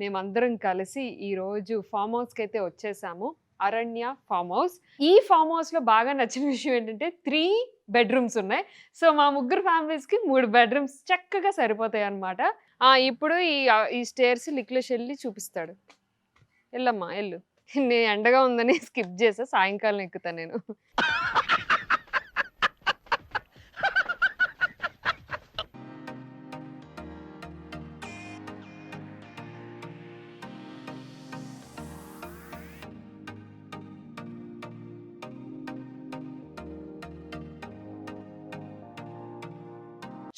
మేమందరం కలిసి ఈరోజు ఫామ్ హౌస్కి అయితే వచ్చేసాము. అరణ్య ఫామ్ హౌస్. ఈ ఫామ్ హౌస్లో బాగా నచ్చిన విషయం ఏంటంటే 3 బెడ్రూమ్స్ ఉన్నాయి. సో మా ముగ్గురు ఫ్యామిలీస్కి 3 బెడ్రూమ్స్ చక్కగా సరిపోతాయి అనమాట. ఇప్పుడు ఈ స్టేర్స్ లిక్లేష్ వెళ్ళి చూపిస్తాడు. ఎల్లమ్మా ఎల్లు. నేను ఎండగా ఉందని స్కిప్ చేసా, సాయంకాలం ఎక్కుతా నేను.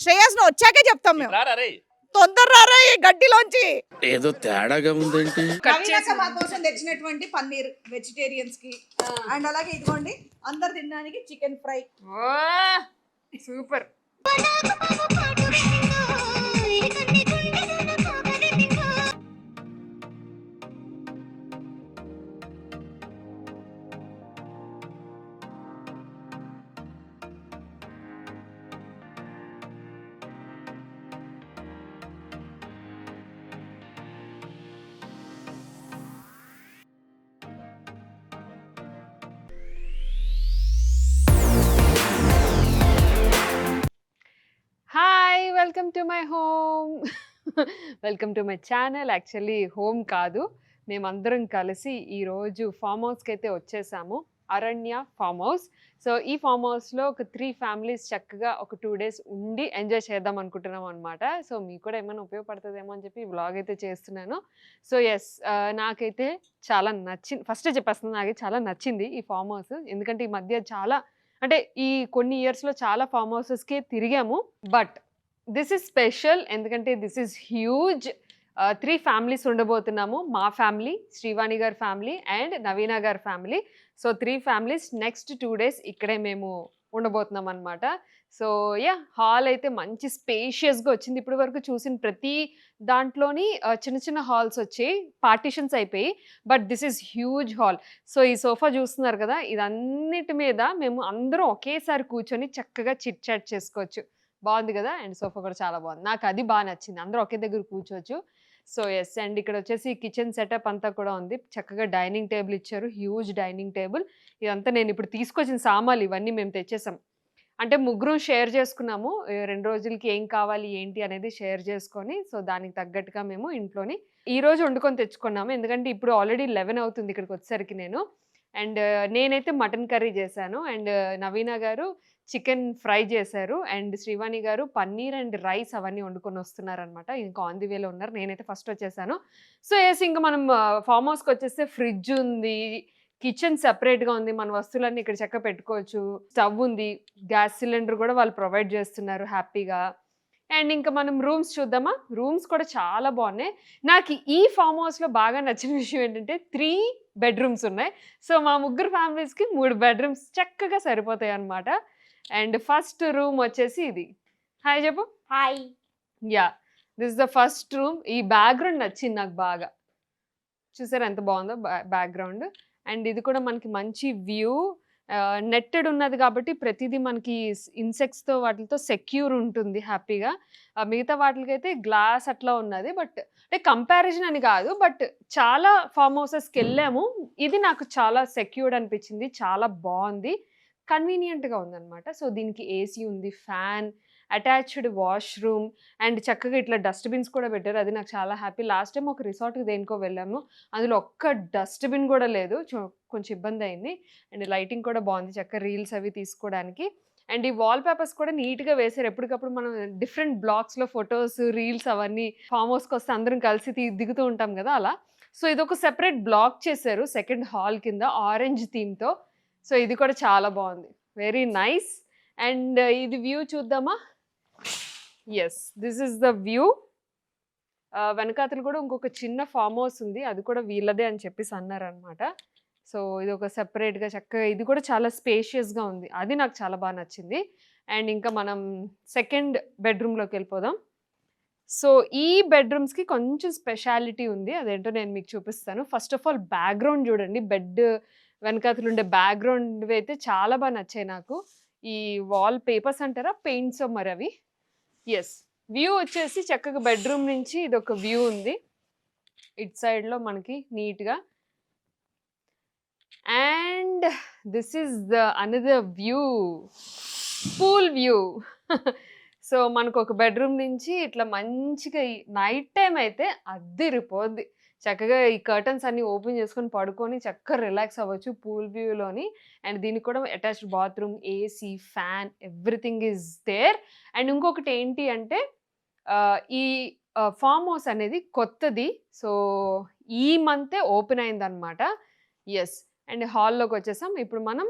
శ్రేయస్ నువ్వు వచ్చాకే చెప్తాం మేము. రారా రే. తొందర రారా ఈ గడ్డిలోంచి. ఏదో తేడాగా ఉందేంటి? నవీనక్క మా కోసం తెచ్చినటువంటి పన్నీర్ వెజిటేరియన్స్ కి అండ్ అలాగే ఇదిగోండి అందరు తినడానికి chicken fry. Super. Hi, welcome to my home. Welcome to my channel. Actually home కాదు, మేమందరం కలిసి ఈరోజు ఫామ్ హౌస్కి అయితే వచ్చేసాము. అరణ్య ఫామ్ హౌస్. సో ఈ ఫామ్ హౌస్లో ఒక 3 ఫ్యామిలీస్ చక్కగా ఒక 2 days ఉండి ఎంజాయ్ చేద్దాం అనుకుంటున్నాం అనమాట. సో మీకు కూడా ఏమైనా ఉపయోగపడుతుందేమో అని చెప్పి ఈ వ్లాగ్ అయితే చేస్తున్నాను. సో ఎస్, నాకైతే చాలా నచ్చింది. ఫస్ట్ చెప్పేస్తున్నాను, నాకు చాలా నచ్చింది ఈ ఫామ్ హౌస్. ఎందుకంటే ఈ మధ్య చాలా అంటే ఈ కొన్ని ఇయర్స్లో చాలా ఫామ్ హౌసెస్కి తిరిగాము. బట్ దిస్ ఈజ్ స్పెషల్, ఎందుకంటే దిస్ ఈజ్ హ్యూజ్. 3 ఫ్యామిలీస్ ఉండబోతున్నాము. మా ఫ్యామిలీ, శ్రీవాణి గారి ఫ్యామిలీ అండ్ నవీన గారి family. So 3 families next 2 days ఇక్కడే మేము ఉండబోతున్నాం అనమాట. సో హాల్ అయితే మంచి స్పేషియస్గా వచ్చింది. ఇప్పటి వరకు చూసిన ప్రతి దాంట్లోని చిన్న చిన్న హాల్స్ వచ్చాయి, పార్టీషన్స్ అయిపోయి. But this is huge hall. So ఈ సోఫా చూస్తున్నారు కదా, ఇదన్నిటి మీద మేము అందరం ఒకేసారి కూర్చొని చక్కగా చిట్ చాట్ చేసుకోవచ్చు. బాగుంది కదా. అండ్ సోఫా కూడా చాలా బాగుంది, నాకు అది బాగా నచ్చింది. అందరూ ఒకే దగ్గర కూర్చోవచ్చు. సో ఎస్, అండ్ ఇక్కడ వచ్చేసి కిచెన్ సెటప్ అంతా కూడా ఉంది. చక్కగా డైనింగ్ టేబుల్ ఇచ్చారు, హ్యూజ్ డైనింగ్ టేబుల్. ఇదంతా నేను ఇప్పుడు తీసుకొచ్చిన సామాన్లు ఇవన్నీ మేము తెచ్చేసాం. అంటే ముగ్గురం షేర్ చేసుకున్నాము, 2 రోజులకి ఏం కావాలి ఏంటి అనేది షేర్ చేసుకొని. సో దానికి తగ్గట్టుగా మేము ఇంట్లోని ఈరోజు వండుకొని తెచ్చుకున్నాము. ఎందుకంటే ఇప్పుడు ఆల్రెడీ 11 అవుతుంది ఇక్కడికి వచ్చేసరికి నేను. అండ్ నేనైతే మటన్ కర్రీ చేశాను, అండ్ నవీన గారు చికెన్ ఫ్రై చేశారు, అండ్ శ్రీవాణి గారు పన్నీర్ అండ్ రైస్ అవన్నీ వండుకొని వస్తున్నారనమాట. ఇంకా ఆన్ ది వేలో ఉన్నారు. నేనైతే ఫస్ట్ వచ్చేసాను. సో ఎస్, ఇంకా మనం ఫామ్ హౌస్కి వచ్చేస్తే ఫ్రిడ్జ్ ఉంది, కిచెన్ సెపరేట్గా ఉంది, మన వస్తువులన్నీ ఇక్కడ చక్కగా పెట్టుకోవచ్చు. స్టవ్ ఉంది, గ్యాస్ సిలిండర్ కూడా వాళ్ళు ప్రొవైడ్ చేస్తున్నారు హ్యాపీగా. అండ్ ఇంకా మనం రూమ్స్ చూద్దామా. రూమ్స్ కూడా చాలా బాగున్నాయి. నాకు ఈ ఫామ్ హౌస్లో బాగా నచ్చిన విషయం ఏంటంటే 3 బెడ్రూమ్స్ ఉన్నాయి. సో మా ముగ్గురు ఫ్యామిలీస్కి 3 బెడ్రూమ్స్ చక్కగా సరిపోతాయి అనమాట. అండ్ ఫస్ట్ రూమ్ వచ్చేసి ఇది. హాయ్ చెప్పు. Hi. This is the first room. ఈ బ్యాక్గ్రౌండ్ నచ్చింది నాకు బాగా. చూసారా ఎంత బాగుందో బ్యాక్గ్రౌండ్. అండ్ ఇది కూడా మనకి మంచి వ్యూ. నెట్టెడ్ ఉన్నది కాబట్టి ప్రతిదీ మనకి ఇన్సెక్ట్స్తో వాటితో సెక్యూర్ ఉంటుంది హ్యాపీగా. మిగతా వాటికైతే గ్లాస్ అట్లా ఉన్నది. బట్ అంటే కంపారిజన్ అని కాదు, బట్ చాలా ఫామ్ హౌసెస్కి వెళ్ళాము, ఇది నాకు చాలా సెక్యూర్డ్ అనిపించింది. చాలా బాగుంది, కన్వీనియంట్గా ఉందన్నమాట. సో దీనికి ఏసీ ఉంది, ఫ్యాన్, అటాచ్డ్ వాష్రూమ్, అండ్ చక్కగా ఇట్లా డస్ట్బిన్స్ కూడా పెట్టారు. అది నాకు చాలా హ్యాపీ. లాస్ట్ టైం ఒక రిసార్ట్కి దేనికో వెళ్ళాము, అందులో ఒక్క డస్ట్బిన్ కూడా లేదు, కొంచెం ఇబ్బంది అయింది. అండ్ లైటింగ్ కూడా బాగుంది, చక్కగా రీల్స్ అవి తీసుకోవడానికి. అండ్ ఈ వాల్ పేపర్స్ కూడా నీట్గా వేశారు. ఎప్పటికప్పుడు మనం డిఫరెంట్ బ్లాక్స్లో ఫొటోస్, రీల్స్ అవన్నీ ఫామ్ హౌస్కి వస్తే అందరం కలిసి దిగుతూ ఉంటాం కదా, అలా. సో ఇది ఒక సెపరేట్ బ్లాక్ చేశారు సెకండ్ హాల్ కింద, ఆరెంజ్ థీమ్తో. సో ఇది కూడా చాలా బాగుంది, వెరీ నైస్. అండ్ ఇది వ్యూ చూద్దామా. Yes, this is the view. వెనకాతలు కూడా ఇంకొక చిన్న ఫామ్ హౌస్ ఉంది, అది కూడా వీళ్ళదే అని చెప్పేసి అన్నారనమాట. సో ఇది ఒక సెపరేట్గా చక్కగా, ఇది కూడా చాలా స్పేషియస్గా ఉంది, అది నాకు చాలా బాగా నచ్చింది. అండ్ ఇంకా మనం సెకండ్ బెడ్రూమ్లోకి వెళ్ళిపోదాం. సో ఈ బెడ్రూమ్స్కి కొంచెం స్పెషాలిటీ ఉంది, అదేంటో నేను మీకు చూపిస్తాను. ఫస్ట్ ఆఫ్ ఆల్ బ్యాక్గ్రౌండ్ చూడండి, బెడ్ వెనకాతలు ఉండే బ్యాక్గ్రౌండ్ అయితే చాలా బాగా నచ్చాయి నాకు. ఈ వాల్ పేపర్స్ అంటారా, పెయింట్స్ మరి అవి. ఎస్, వ్యూ వచ్చేసి చక్కగా బెడ్రూమ్ నుంచి ఇది ఒక వ్యూ ఉంది. ఇటు సైడ్లో మనకి నీట్గా. And this is the another view, pool view. So మనకు ఒక బెడ్రూమ్ నుంచి ఇట్లా మంచిగా నైట్ టైం అయితే అద్దిరిపోద్ది. చక్కగా ఈ కర్టన్స్ అన్ని ఓపెన్ చేసుకొని పడుకొని చక్కగా రిలాక్స్ అవ్వచ్చు పూల్ వ్యూలోని. అండ్ దీనికి కూడా attached bathroom, AC, fan, everything is there. And ఇంకొకటి ఏంటి అంటే ఈ ఫామ్ హౌస్ అనేది కొత్తది. సో ఈ మంతే ఓపెన్ అయిందనమాట. ఎస్. అండ్ హాల్లోకి వచ్చేసాం. ఇప్పుడు మనం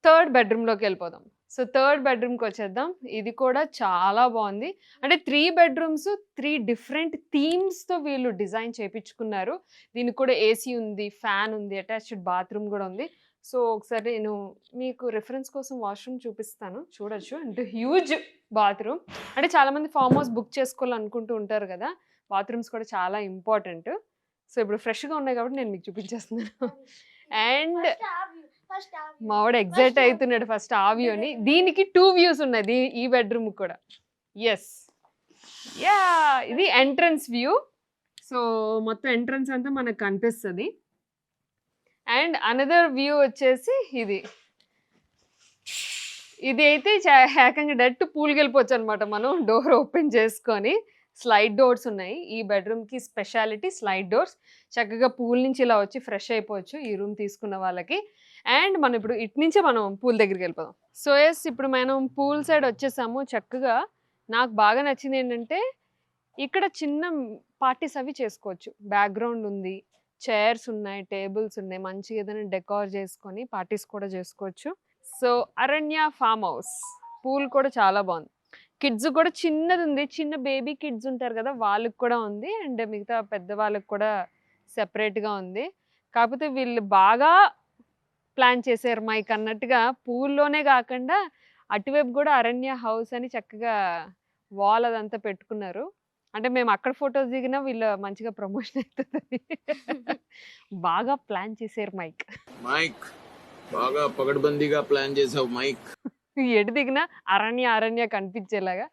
థర్డ్ బెడ్రూమ్లోకి వెళ్ళిపోదాం. సో థర్డ్ బెడ్రూమ్కి వచ్చేద్దాం. ఇది కూడా చాలా బాగుంది. అంటే 3 బెడ్రూమ్స్ 3 డిఫరెంట్ థీమ్స్తో వీళ్ళు డిజైన్ చేయించుకున్నారు. దీనికి కూడా ఏసీ ఉంది, ఫ్యాన్ ఉంది, అటాచ్డ్ బాత్రూమ్ కూడా ఉంది. సో ఒకసారి నేను మీకు రిఫరెన్స్ కోసం వాష్రూమ్ చూపిస్తాను, చూడొచ్చు. అంటే హ్యూజ్ బాత్రూమ్. అంటే చాలామంది ఫామ్ హౌస్ బుక్ చేసుకోవాలనుకుంటూ ఉంటారు కదా, బాత్రూమ్స్ కూడా చాలా ఇంపార్టెంట్. సో ఇప్పుడు ఫ్రెష్గా ఉన్నాయి కాబట్టి నేను మీకు చూపించేస్తున్నాను. అండ్ మావాడు ఎగ్జైట్ అవుతున్నాడు ఫస్ట్ ఆ వ్యూ అని. దీనికి 2 వ్యూస్ ఉన్నాయి ఈ బెడ్రూమ్ కూడా. ఎస్, యా, ఇది ఎంట్రన్స్ వ్యూ. సో మొత్తం ఎంట్రన్స్ అంతా మనకు కనిపిస్తుంది. అండ్ అనదర్ వ్యూ వచ్చేసి ఇది. ఇది అయితే ఏకంగా డైరెక్ట్ పూల్కి వెళ్ళిపోవచ్చు అనమాట. మనం డోర్ ఓపెన్ చేసుకొని స్లైడ్ డోర్స్ ఉన్నాయి. ఈ బెడ్రూమ్కి స్పెషాలిటీ స్లైడ్ డోర్స్. చక్కగా పూల్ నుంచి ఇలా వచ్చి ఫ్రెష్ అయిపోవచ్చు ఈ రూమ్ తీసుకున్న వాళ్ళకి. అండ్ మనం ఇప్పుడు ఇటు నుంచే మనం పూల్ దగ్గరికి వెళ్ళిపోదాం. సో ఎస్, ఇప్పుడు మనం పూల్ సైడ్ వచ్చేసాము. చక్కగా నాకు బాగా నచ్చింది ఏంటంటే ఇక్కడ చిన్న పార్టీస్ అవి చేసుకోవచ్చు. బ్యాక్గ్రౌండ్ ఉంది, చైర్స్ ఉన్నాయి, టేబుల్స్ ఉన్నాయి, మంచిగా ఏదైనా డెకార్ చేసుకొని పార్టీస్ కూడా చేసుకోవచ్చు. సో అరణ్య ఫామ్ హౌస్ పూల్ కూడా చాలా బాగుంది. కిడ్స్ కూడా చిన్నది ఉంది, చిన్న బేబీ కిడ్స్ ఉంటారు కదా వాళ్ళకి కూడా ఉంది. అండ్ మిగతా పెద్దవాళ్ళకి కూడా సెపరేట్గా ఉంది. కాకపోతే వీళ్ళు బాగా ప్లాన్ చేశారు మైక్ అన్నట్టుగా. పూల్లోనే కాకుండా అటువైపు కూడా అరణ్య హౌస్ అని చక్కగా వాల్ అదంతా పెట్టుకున్నారు. అంటే మేము అక్కడ ఫొటోస్ దిగినా వీళ్ళు మంచిగా ప్రమోషన్ అవుతుంది. బాగా ప్లాన్ చేశారు మైక్. మైక్ బాగా పగడ్బందీగా ప్లాన్ చేసావు మైక్. ఎటు దిగినా అరణ్య అరణ్య కనిపించేలాగా.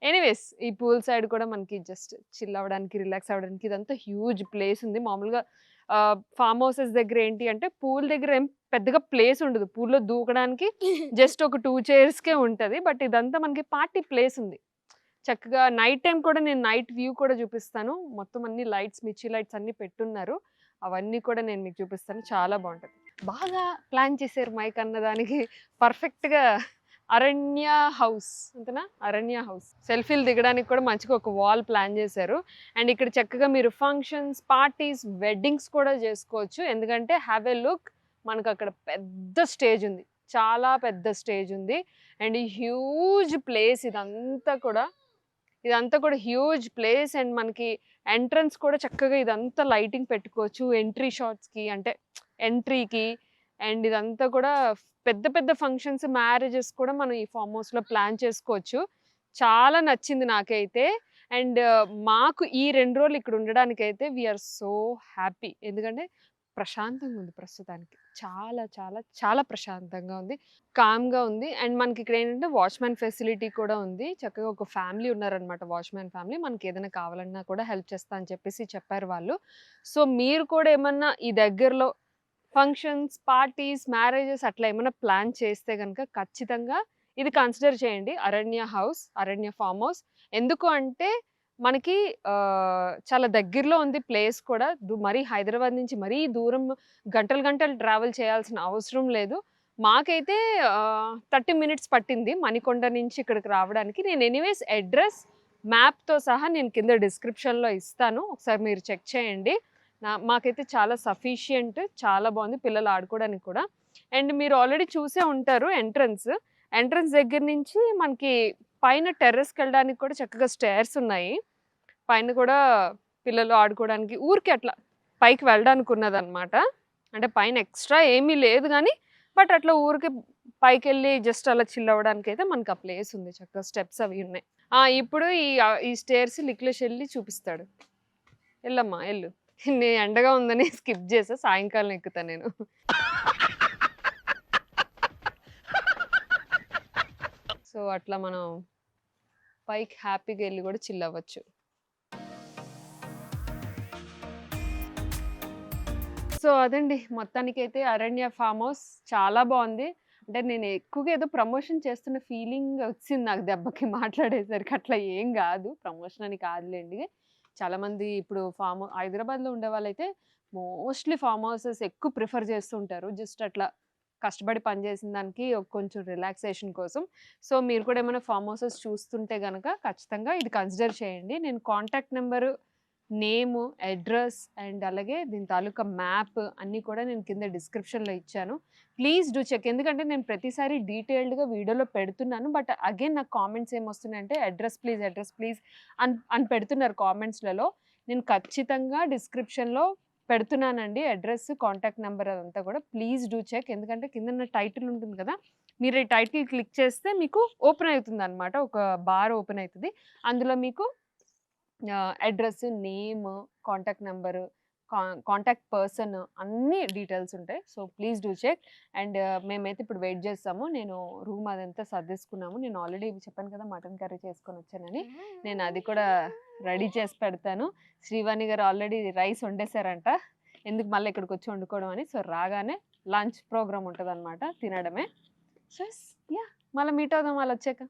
ఎనీవేస్, ఈ పూల్ సైడ్ కూడా మనకి జస్ట్ చిల్ అవ్వడానికి, రిలాక్స్ అవ్వడానికి ఇదంతా హ్యూజ్ ప్లేస్ ఉంది. మామూలుగా ఫామ్ హౌసెస్ దగ్గర ఏంటి అంటే పూల్ దగ్గర ఏం పెద్దగా ప్లేస్ ఉండదు. పూల్లో దూకడానికి జస్ట్ ఒక 2 చైర్స్కే ఉంటుంది. బట్ ఇదంతా మనకి పార్టీ ప్లేస్ ఉంది. చక్కగా నైట్ టైం కూడా నేను నైట్ వ్యూ కూడా చూపిస్తాను. మొత్తం అన్ని లైట్స్, మిర్చి లైట్స్ అన్ని పెట్టున్నారు. అవన్నీ కూడా నేను మీకు చూపిస్తాను. చాలా బాగుంటుంది. బాగా ప్లాన్ చేశారు మైక్ అన్నదానికి పర్ఫెక్ట్గా. అరణ్య హౌస్ అంతేనా? అరణ్య హౌస్. సెల్ఫీలు దిగడానికి కూడా మంచిగా ఒక వాల్ ప్లాన్ చేశారు. అండ్ ఇక్కడ చక్కగా మీరు ఫంక్షన్స్, పార్టీస్, వెడ్డింగ్స్ కూడా చేసుకోవచ్చు. ఎందుకంటే హ్యావ్ ఎ లుక్, మనకు అక్కడ పెద్ద స్టేజ్ ఉంది, చాలా పెద్ద స్టేజ్ ఉంది. అండ్ హ్యూజ్ ప్లేస్ ఇదంతా కూడా హ్యూజ్ ప్లేస్. అండ్ మనకి ఎంట్రన్స్ కూడా చక్కగా ఇదంతా లైటింగ్ పెట్టుకోవచ్చు ఎంట్రీ షాట్స్కి, అంటే ఎంట్రీకి. అండ్ ఇదంతా కూడా పెద్ద పెద్ద ఫంక్షన్స్, మ్యారేజెస్ కూడా మనం ఈ ఫామ్ హౌస్లో ప్లాన్ చేసుకోవచ్చు. చాలా నచ్చింది నాకైతే. అండ్ మాకు ఈ 2 రోజులు ఇక్కడ ఉండడానికైతే వీఆర్ సో హ్యాపీ. ఎందుకంటే ప్రశాంతంగా ఉంది ప్రస్తుతానికి. చాలా చాలా చాలా ప్రశాంతంగా ఉంది, కామ్గా ఉంది. అండ్ మనకి ఇక్కడ ఏంటంటే వాచ్మెన్ ఫెసిలిటీ కూడా ఉంది. చక్కగా ఒక ఫ్యామిలీ ఉన్నారనమాట, వాచ్మెన్ ఫ్యామిలీ. మనకి ఏదైనా కావాలన్నా కూడా హెల్ప్ చేస్తా అని చెప్పేసి చెప్పారు వాళ్ళు. సో మీరు కూడా ఏమన్నా ఈ దగ్గరలో ఫంక్షన్స్, పార్టీస్, మ్యారేజెస్ అట్లా ఏమైనా ప్లాన్ చేస్తే కనుక ఖచ్చితంగా ఇది కన్సిడర్ చేయండి. అరణ్య హౌస్, అరణ్య ఫామ్ హౌస్. ఎందుకు అంటే మనకి చాలా దగ్గరలో ఉంది ప్లేస్ కూడా. మరీ హైదరాబాద్ నుంచి మరీ దూరం గంటలు గంటలు ట్రావెల్ చేయాల్సిన అవసరం లేదు. మాకైతే 30 మినిట్స్ పట్టింది మణికొండ నుంచి ఇక్కడికి రావడానికి. నేను ఎనీవేస్ అడ్రస్, మ్యాప్తో సహా నేను కింద డిస్క్రిప్షన్లో ఇస్తాను, ఒకసారి మీరు చెక్ చేయండి. మాకైతే చాలా సఫిషియంట్, చాలా బాగుంది పిల్లలు ఆడుకోవడానికి కూడా. అండ్ మీరు ఆల్రెడీ చూసే ఉంటారు ఎంట్రన్స్ దగ్గర నుంచి మనకి పైన టెర్రస్కి వెళ్ళడానికి కూడా చక్కగా స్టేర్స్ ఉన్నాయి. పైన కూడా పిల్లలు ఆడుకోవడానికి ఊరికి అట్లా పైకి వెళ్ళడానికి ఉన్నదన్నమాట. అంటే పైన ఎక్స్ట్రా ఏమీ లేదు కానీ, బట్ అట్లా ఊరికి పైకి వెళ్ళి జస్ట్ అలా చిల్ అవ్వడానికి అయితే మనకు ఆ ప్లేస్ ఉంది. చక్కగా స్టెప్స్ అవి ఉన్నాయి. ఇప్పుడు ఈ స్టేర్స్ లిక్లేష్ వెళ్ళి చూపిస్తాడు. వెళ్ళమ్మా వెళ్ళు. నేను ఎండగా ఉందని స్కిప్ చేసా, సాయంకాలం ఎక్కుతా నేను. సో అట్లా మనం పైకి హ్యాపీగా వెళ్ళి కూడా చిల్ అవ్వచ్చు. సో అదండి మొత్తానికైతే అరణ్య ఫామ్ హౌస్ చాలా బాగుంది. అంటే నేను ఎక్కువగా ఏదో ప్రమోషన్ చేస్తున్న ఫీలింగ్ వచ్చింది నాకు దెబ్బకి మాట్లాడేసరికి. అట్లా ఏం కాదు, ప్రమోషన్ అని కాదులేండి. చాలామంది ఇప్పుడు హైదరాబాద్లో ఉండే వాళ్ళైతే మోస్ట్లీ ఫామ్ హౌసెస్ ఎక్కువ ప్రిఫర్ చేస్తుంటారు. జస్ట్ అట్లా కష్టపడి పని చేసిన దానికి కొంచెం రిలాక్సేషన్ కోసం. సో మీరు కూడా ఏమైనా ఫామ్ హౌసెస్ చూస్తుంటే గనక ఖచ్చితంగా ఇది కన్సిడర్ చేయండి. నేను contact number, name, address and అలాగే దీని తాలూకా మ్యాప్ అన్నీ కూడా నేను కింద డిస్క్రిప్షన్‌లో ఇచ్చాను. Please do check. ఎందుకంటే నేను ప్రతిసారి డీటెయిల్డ్‌గా వీడియోలో పెడుతున్నాను. బట్ అగైన్ నాకు కామెంట్స్ ఏమొస్తున్నాయంటే అడ్రస్ ప్లీజ్ అని పెడుతున్నారు కామెంట్స్‌లలో. నేను ఖచ్చితంగా డిస్క్రిప్షన్‌లో పెడుతున్నానండి అడ్రస్, కాంటాక్ట్ నంబర్ అదంతా కూడా. Please do check. ఎందుకంటే కిందన టైటిల్ ఉంటుంది కదా! మీరు ఈ టైటిల్ క్లిక్ చేస్తే మీకు ఓపెన్ అవుతుందనమాట. ఒక బార్ ఓపెన్ అయితది. అందులో మీకు address, name, contact number, contact person అన్నీ డీటెయిల్స్ ఉంటాయి. So please do check. And మేమైతే ఇప్పుడు వెయిట్ చేస్తాము. నేను రూమ్ అదంతా సర్దేసుకున్నాము. నేను ఆల్రెడీ చెప్పాను కదా మటన్ కర్రీ చేసుకొని వచ్చానని. నేను అది కూడా రెడీ చేసి పెడతాను. శ్రీవాణి గారు ఆల్రెడీ రైస్ వండేశారంట. ఎందుకు మళ్ళీ ఇక్కడికి వచ్చి వండుకోవడం అని. సో రాగానే లంచ్ ప్రోగ్రామ్ ఉంటుందన్నమాట, తినడమే. సో యా, మళ్ళీ మీట్ అవుదాం వాళ్ళు వచ్చాక.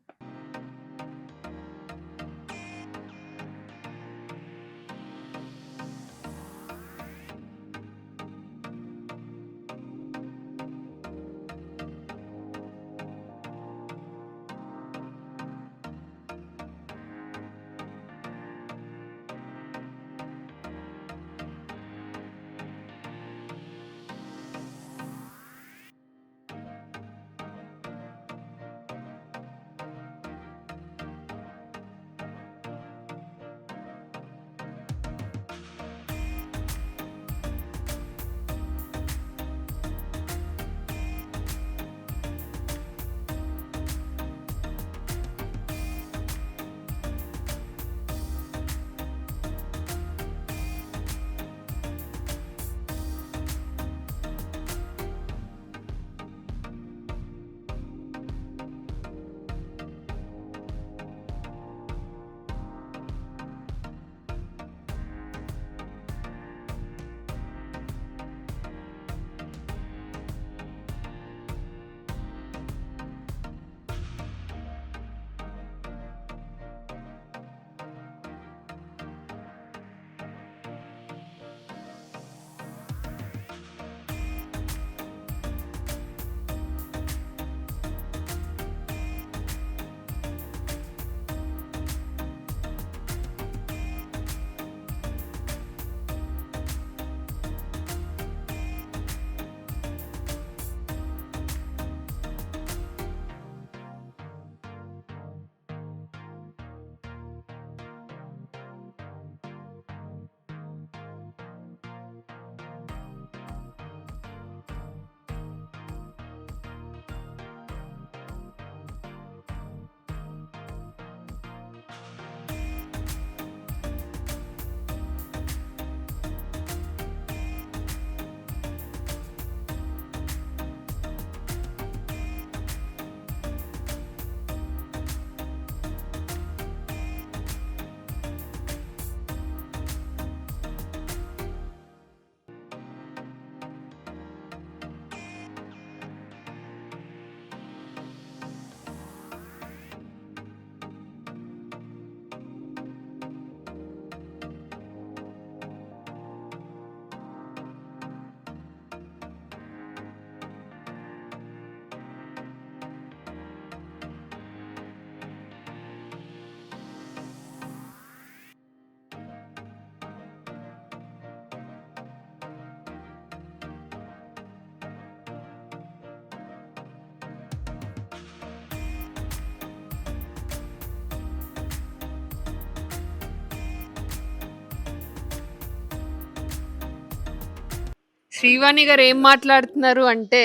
శ్రీవాణి గారు ఏం మాట్లాడుతున్నారు అంటే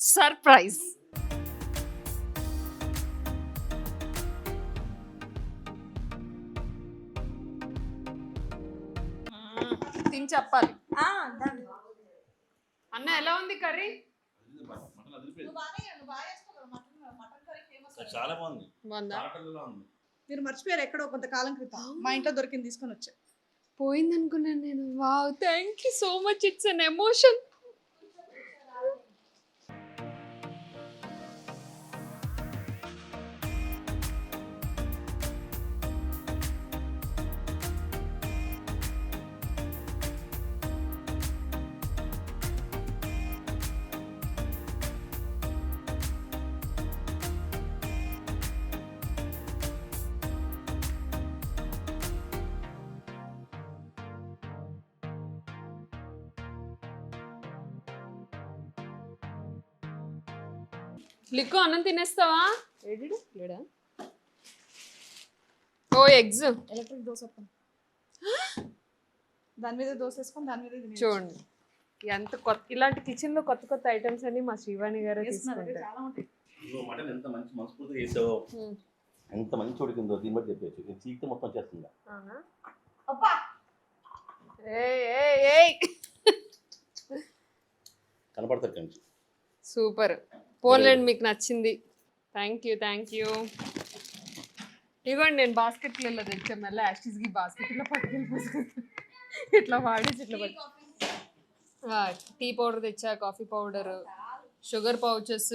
సర్ప్రైజ్. తిని చెప్పాలి. అన్న ఎలా ఉంది కర్రీ? చాలా బాగుంది. బాగుందా? మీరు మర్చిపోయారు ఎక్కడో కొంతకాలం క్రితం మా ఇంట్లో దొరికింది తీసుకొని వచ్చా. పోయింది అనుకున్నాను నేను. Wow, thank you so much, it's an emotion. లిక్కు అన్నం తినేస్తావా? ఏడిడు లేడా? ఓ ఎగ్స్ ఎలక్ట్రిక్ దోశ దాని మీద దోశ వేసుకొని దాని మీద చూడండి. ఎంత కొత్త ఇలాంటి కిచెన్ లో కొత్త కొత్త ఐటమ్స్ అన్ని మా శ్రీవాణి గారు తీసుకుంటారు. చాలా ఉంటాయి. మటన్ ఎంత మంచి మనస్ఫూర్తిగా చేసావో, ఎంత మంచి ఉడికిందో దీన్ని బట్టి చెప్పచ్చు. చీకితే మొత్తం వచ్చేస్తుందా? అబ్బా కనపడతారు కంచి. సూపర్. పోన్లేండి, మీకు నచ్చింది. Thank you. ఇవ్వండి, నేను బాస్కెట్లలో తెచ్చా. మళ్ళీ యాస్టిస్కి బాస్కెట్లో పట్టుకెళ్ళిపోతుంది. ఇట్లా వాడేసి ఇట్లా టీ పౌడర్ తెచ్చా, కాఫీ పౌడర్, షుగర్ పౌచెస్,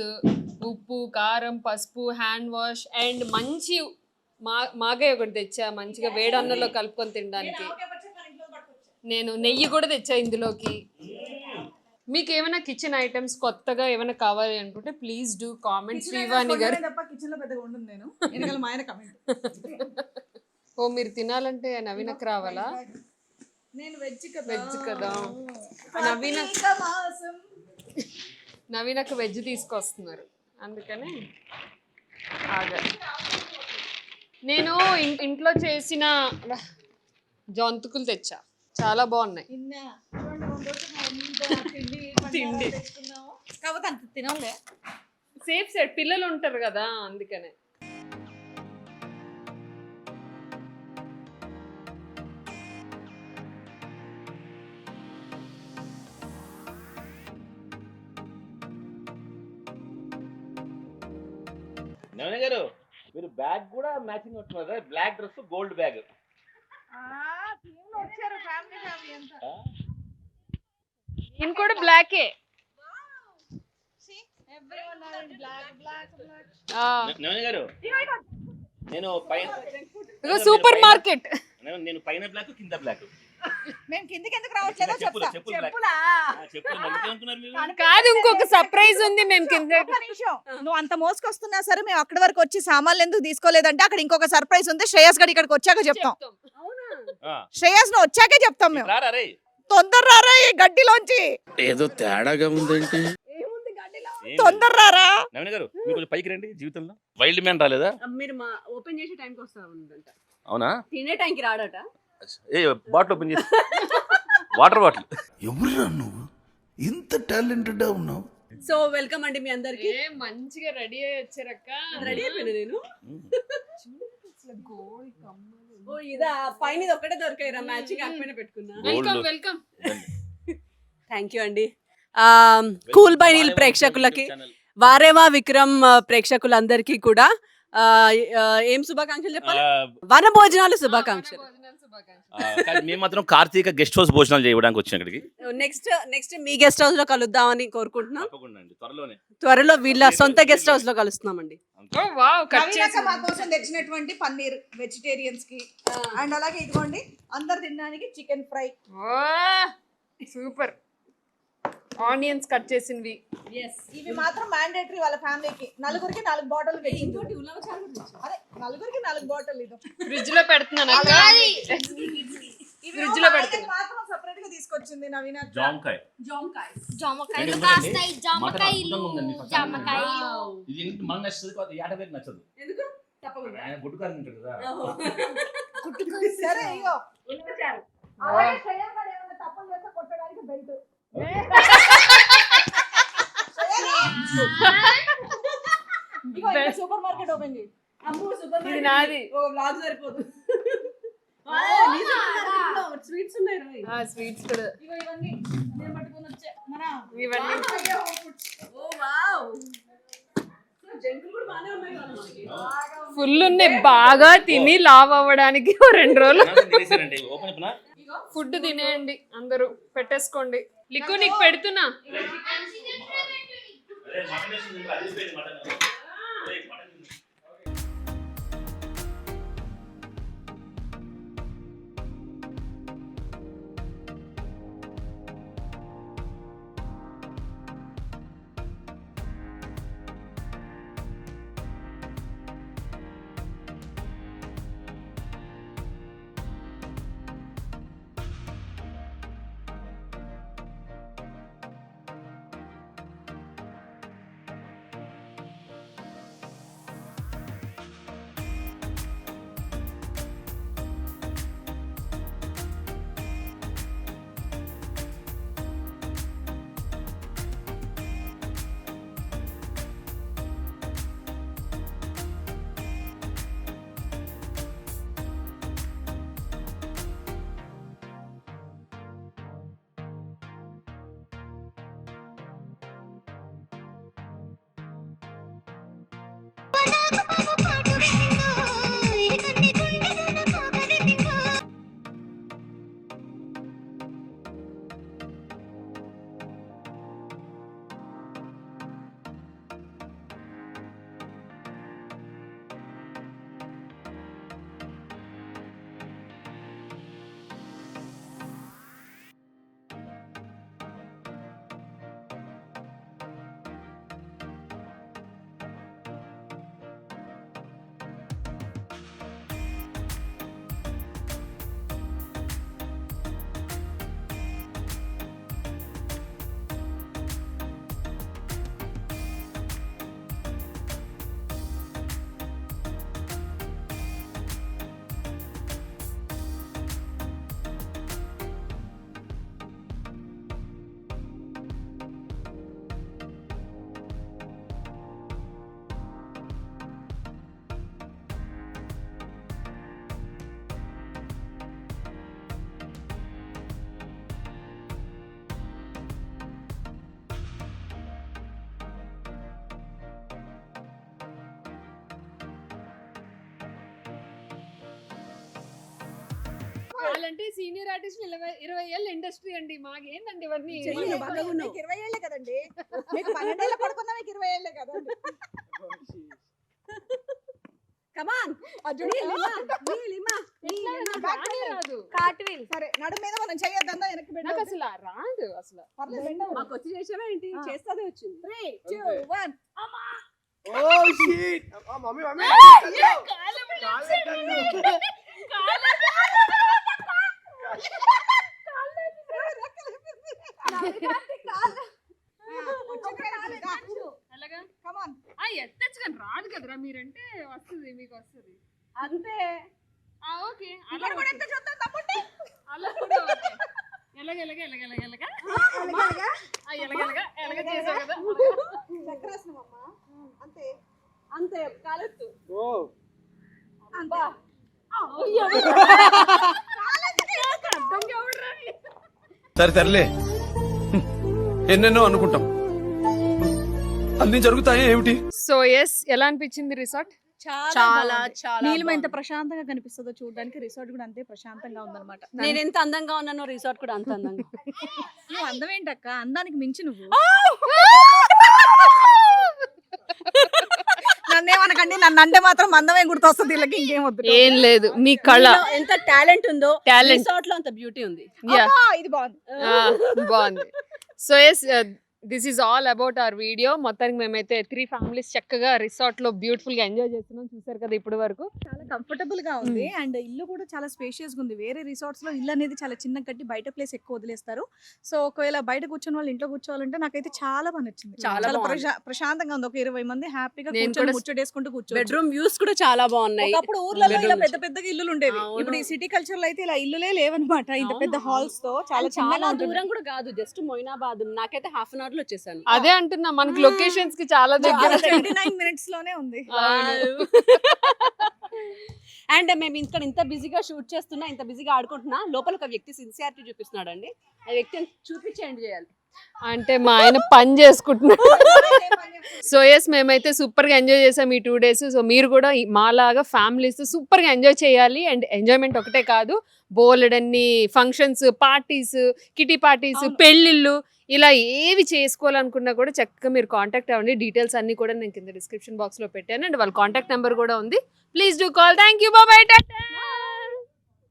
ఉప్పు, కారం, పసుపు, హ్యాండ్ వాష్ అండ్ మంచి మాగాయ ఒకటి తెచ్చా, మంచిగా వేడి అన్నంలో కలుపుకొని తినడానికి. నేను నెయ్యి కూడా తెచ్చా ఇందులోకి. మీకు ఏమైనా కిచెన్ ఐటమ్స్ కొత్తగా ఏమైనా కావాలి అనుకుంటే ప్లీజ్ డూ కామెంట్ శ్రీవాణి గారు. కిచెన్ లో పెద్దగా ఉండను నేను. వెనకాల మా ఆయన కమెంట్. ఓ మీరు తినాలంటే నవీనకు రావాలా? నేను వెజ్ కదా. నవీనకు వెజ్ తీసుకొస్తున్నారు, అందుకని ఆగా. నేను ఇంట్లో చేసిన జంతుకులు తెచ్చా, చాలా బాగున్నాయి. తిండి కాకపోతే అంత తినలే. సేఫ్ సైడ్ పిల్లలు ఉంటారు కదా, అందుకనే. నవీన గారు, మీరు బ్యాగ్ కూడా మ్యాచింగ్ ఉంటున్నారు. Black dress, gold bag. వచ్చారు ఫ్యామిలీ అంతా. నేను కూడా బ్లాకే. నవీన గారు, నేను పైన సూపర్ మార్కెట్. నేను పైన బ్లాక్, కింద బ్లాక్. మేము కిందకి ఎందుకు రావట్లేదో చెప్తా. కాదు, ఇంకొక సర్ప్రైజ్ ఉంది. మేము కింద నువ్వు అంత మోసుకొస్తున్నా సరే మేము అక్కడి వరకు వచ్చి సామాన్లు ఎందుకు తీసుకోలేదంటే అక్కడ ఇంకొక సర్ప్రైజ్ ఉంది. శ్రేయస్ గడి ఇక్కడికి వచ్చాక చెప్తాం. శ్రేయస్ నువ్వు వచ్చాకే చెప్తాం మేము. తొందర రారా ఈ గడ్డిలోంచి. ఏదో తేడాగా ఉందేంటి? తొందర రారా. నవీన గారు, మీరు కొంచెం పైకి రండి. జీవితంలో వైల్డ్ మ్యాన్ రాలేదా? మీరు మా ఓపెన్ చేసే టైంకి వస్తా ఉందంట. అవునా? తినే టైంకి రాడట. ఏ బాటిల్ ఓపెన్ చేసి వాటర్ బాటిల్. ఎవరురా నువ్వు ఇంత టాలెంటెడ్ ఉన్నావు? సో వెల్కమ్ అండి మీ అందరికి. మంచిగా రెడీ అయ్యి వచ్చారక్క. రెడీ అయిపోయినా నేను. ఓ ఇదా, పైన ఇది ఒక్కటే దొరికాయిరా, మ్యాచింగ్ అక్కడనే పెట్టుకున్నా. వెల్కమ్. థ్యాంక్ యూ అండి. కూల్ బై నీల్ ప్రేక్షకులకి, వారేవా విక్రమ్ ప్రేక్షకులందరికీ కూడా ఏం శుభాకాంక్షలు చెప్పాలి? వన భోజనాలు శుభాకాంక్షలు. మేము మాత్రం కార్తీక గెస్ట్ హౌస్ భోజనాలు చేయడానికి వచ్చాం ఇక్కడికి. నెక్స్ట్ మీ గెస్ట్ హౌస్ లో కలుద్దామని కోరుకుంటున్నాం. త్వరలో వీళ్ళ సొంత గెస్ట్ హౌస్ లో కలుస్తున్నామండి. మా కోసం తెచ్చినటువంటి పన్నీర్ వెజిటేరియన్స్ కి, అండ్ అలాగే ఇదిగోండి అందరు తినడానికి chicken fry. Super. Onions cut చేసినవి. ఇవి మాత్రం మ్యాండేటరీ వాళ్ళ ఫ్యామిలీకి. నలుగురికి 4 బాటిల్. అదే నలుగురికి 4 బాటిల్. ఇది ఫ్రిడ్జ్ లో పెడుతున్నాను. ఫ్రిడ్జ్ లో పెడుతున్నా. మాత్రం సెపరేట్ గా తీసుకొచ్చింది నవీన. జామకాయలు కాస్తాయి. జామకాయలు ఇది మనకు నచ్చదు, యాడవేరు నచ్చదు. ఎందుకు? తప్పకుండా ఆయన గుడ్డుకారు తింటాడు కదా. సరే ఇగో అలాగే శ్రేయస్ గారు ఏమైనా తప్పులు చేస్తే కొట్టడానికి బెల్ట్. సూపర్ మార్కెట్ ఓపెన్ చేయి. ఇది నాది. వ్లాగ్ సరిపోదు. స్వీట్స్ ఉన్నాయి. స్వీట్స్ కూడా ఇవన్నీ నేను పట్టుకొని వచ్చా. ఇవన్నీ ఓ వావ్, జంకులు కూడా బానే ఉన్నాయి మనకి. ఫుల్ ఉన్నాయి. బాగా తిని లావ్ అవ్వడానికి 2 రోజులు. ఓపెన్ ఫుడ్ తినేయండి అందరూ, పెట్టేసుకోండి. లిక్కు నీకు పెడుతున్నా. వాళ్ళంటే సీనియర్ ఆర్టిస్ట్ 20 ఏళ్ళ ఇండస్ట్రీ అండి, మాకేందండి ఇవన్నీ. చెయ్యి, బాగా ఉన్నావు. మీకు 20 ఏళ్ళే కదండి, మీకు 12 ఏళ్ళ పడుకున్నా మీకు 20 ఏళ్ళే కదండి. కమాన్ రాదు. సరే నడుము మీద మనం చేయొద్దా, వెనక్కి నాకు పెట్టు. అసలు రాదు అసలు. పర్లేదు, బెండ్ అవ్వు. మాకు వచ్చి చేసావా ఏంటి? చేస్తాదే వచ్చింది. 3, 2, 1. అలాగా Come on. ఎత్తచ్చు కానీ రాదు కదరా, మీరంటే వస్తుంది, మీకు వస్తుంది అంతే. ఓకే. ఇక్కడ కూడా ఎంత చూద్దాం తమ్ముడిని. అలా కూడా ఓకే. ఎలాగెలాగా చేసావు కదా. చక్రాసనమమ్మా. అంతే అంతే కాలెత్తు. అంతే. సరే సర్లే, ఎన్నెన్నో అనుకుంటాం, అన్ని జరుగుతాయి ఏమిటి? సో ఎస్, ఎలా అనిపించింది రిసార్ట్? చాలా చాలా నీలిమ ఎంత బాగుంది. ప్రశాంతంగా కనిపిస్తుందో చూడడానికి రిసార్ట్ కూడా అంతే ప్రశాంతంగా ఉందన్నమాట. నేను ఎంత అందంగా ఉన్నానో రిసార్ట్ కూడా అంత అందంగా. నువ్వు అందం ఏంటక్క, అందానికి మించి నువ్వు. నన్నేమనకండి, నన్ను అంటే మాత్రం అందమే గుర్తొస్తుంది, వీళ్ళకి ఇంకేం వద్దు. ఏం లేదు, మీ కళ, నీలో ఎంత టాలెంట్ ఉందో టాలెంట్ రిసార్ట్ లో అంత బ్యూటీ ఉంది. ఇది బాగుంది. బాగుంది. So yes, this is all about our video. మొత్తానికి మేమైతే 3 ఫ్యామిలీస్ చక్కగా రిసార్ట్ లో బ్యూటిఫుల్ గా ఎంజాయ్ చేస్తున్నాం. చూసారు కదా ఇప్పటి వరకు. చాలా కంఫర్టబుల్ గా ఉంది అండ్ ఇల్లు కూడా చాలా స్పేషియస్ గా ఉంది. వేరే రిసార్ట్స్ లో ఇల్లు అనేది చాలా చిన్న కట్టి బయట ప్లేస్ ఎక్కువ వదిలేస్తారు. సో ఒకవేళ బయట కూర్చొని వాళ్ళు ఇంట్లో కూర్చోవాలంటే నాకైతే చాలా బాగా నచ్చింది. చాలా బాగుంది. ప్రశాంతంగా ఉంది. ఒక 20 మంది హ్యాపీగా నేను కూర్చొని కూడా ముచ్చటేసుకుంటూ కూర్చోవచ్చు. బెడ్రూమ్ వ్యూస్ కూడా చాలా బాగున్నాయి. ఒకప్పుడు ఊర్లలో ఇలా bedroom పెద్ద పెద్దగా ఇల్లులు ఉండేవి. అవును. ఇప్పుడు ఈ సిటీ కల్చర్ లో అయితే ఇలా ఇల్లులే లేవన్నమాట. ఇంత పెద్ద అవును. హాల్స్ తో చాలా చాలా చిన్నగా చాలా ఉంటుంది. దూరం కూడా కాదు, జస్ట్ మొయినాబాద్. నాకైతే హాఫ్ అన్ అవర్ లో వచ్చేసాను. అదే అంటున్నా, మనకి లొకేషన్స్ కి చాలా దగ్గర. 29 minutes లోనే ఉంది. అవును. అండ్ మేము ఇక్కడ ఇంత బిజీగా షూట్ చేస్తున్నా, ఇంత బిజీగా ఆడుకుంటున్నా, లోపల ఒక వ్యక్తి సిన్సియారిటీ చూపిస్తున్నాడు అండి. ఆ వ్యక్తిని చూపించేయండి చేయాలి. అంటే మా ఆయన పని చేసుకుంటున్నాడు. సో ఎస్, మేమైతే సూపర్గా ఎంజాయ్ చేసాం ఈ 2 days. సో మీరు కూడా మాలాగా ఫ్యామిలీస్ సూపర్గా ఎంజాయ్ చేయాలి. అండ్ ఎంజాయ్మెంట్ ఒకటే కాదు, బోలెడన్ని ఫంక్షన్స్, పార్టీస్, కిటీ పార్టీస్, పెళ్ళిళ్ళు, ఇలా ఏవి చేసుకోవాలనుకున్నా కూడా చక్కగా మీరు కాంటాక్ట్ అవ్వండి. డీటెయిల్స్ అన్ని కూడా నేను కింద డిస్క్రిప్షన్ బాక్స్లో పెట్టాను. అండ్ వాళ్ళ కాంటాక్ట్ నెంబర్ కూడా ఉంది. Please do call. Thank you, bye.